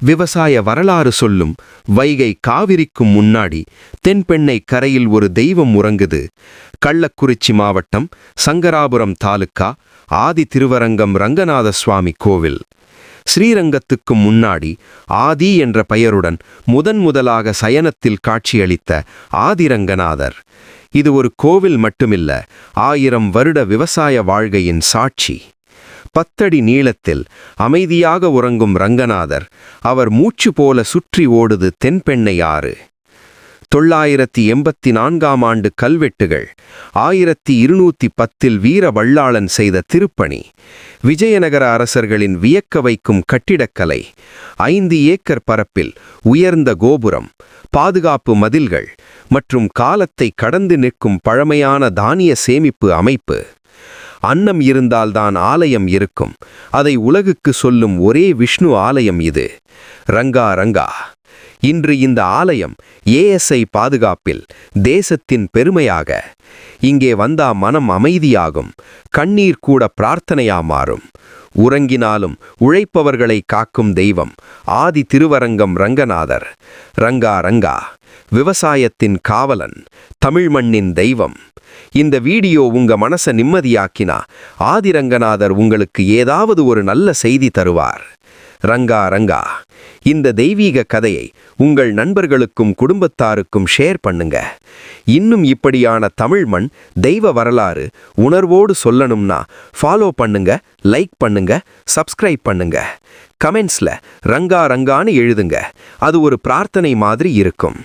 விவசாய வரலாறு சொல்லும் வைகை காவிரிக்கும் முன்னாடி தென்பெண்ணை கரையில் ஒரு தெய்வம் உறங்குது. கள்ளக்குறிச்சி மாவட்டம் சங்கராபுரம் தாலுக்கா ஆதி திருவரங்கம் ரங்கநாத சுவாமி கோவில். ஸ்ரீரங்கத்துக்கும் முன்னாடி ஆதி என்ற பெயருடன் முதலாக சயனத்தில் காட்சியளித்த ஆதிரங்கநாதர். இது ஒரு கோவில் மட்டுமில்ல, 1000 வருட விவசாய வாழ்கையின் சாட்சி. 10 அடி நீளத்தில் அமைதியாக உறங்கும் ரங்கநாதர், அவர் மூச்சு போல சுற்றி ஓடுது தென்பெண்ணை ஆறு. 984ஆம் ஆண்டு கல்வெட்டுகள், 1210இல் வீர வல்லாளன் செய்த திருப்பணி, விஜயநகர அரசர்களின் வியக்க வைக்கும் கட்டிடக்கலை, 5 ஏக்கர் பரப்பில் உயர்ந்த கோபுரம், பாதுகாப்பு மதில்கள் மற்றும் காலத்தை கடந்து நிற்கும் பழமையான தானிய சேமிப்பு அமைப்பு. அன்னம் இருந்தால்தான் ஆலயம் இருக்கும், அதை உலகுக்கு சொல்லும் ஒரே விஷ்ணு ஆலயம் இது. ரங்கா ரங்கா. இன்று இந்த ஆலயம் ஏஎஸ்ஐ பாதுகாப்பில் தேசத்தின் பெருமையாக. இங்கே வந்தா மனம் அமைதியாகும், கண்ணீர் கூட பிரார்த்தனையா மாறும். உறங்கினாலும் உழைப்பவர்களை காக்கும் தெய்வம் ஆதி திருவரங்கம் ரங்கநாதர். ரங்கா ரங்கா, விவசாயத்தின் காவலன், தமிழ் மண்ணின் தெய்வம். இந்த வீடியோ உங்க மனச நிம்மதியாக்கினா ஆதிரங்கநாதர் உங்களுக்கு ஏதாவது ஒரு நல்ல செய்தி தருவார். ரங்கா ரங்கா. இந்த தெய்வீக கதையை உங்கள் நண்பர்களுக்கும் குடும்பத்தாருக்கும் ஷேர் பண்ணுங்க. இன்னும் இப்படியான தமிழ் மண் தெய்வ வரலாறு உணர்வோடு சொல்லணும்னா ஃபாலோ பண்ணுங்க, லைக் பண்ணுங்க, சப்ஸ்கிரைப் பண்ணுங்க. கமெண்ட்ஸ்ல ரங்கா ரங்கான்னு எழுதுங்க, அது ஒரு பிரார்த்தனை மாதிரி இருக்கும்.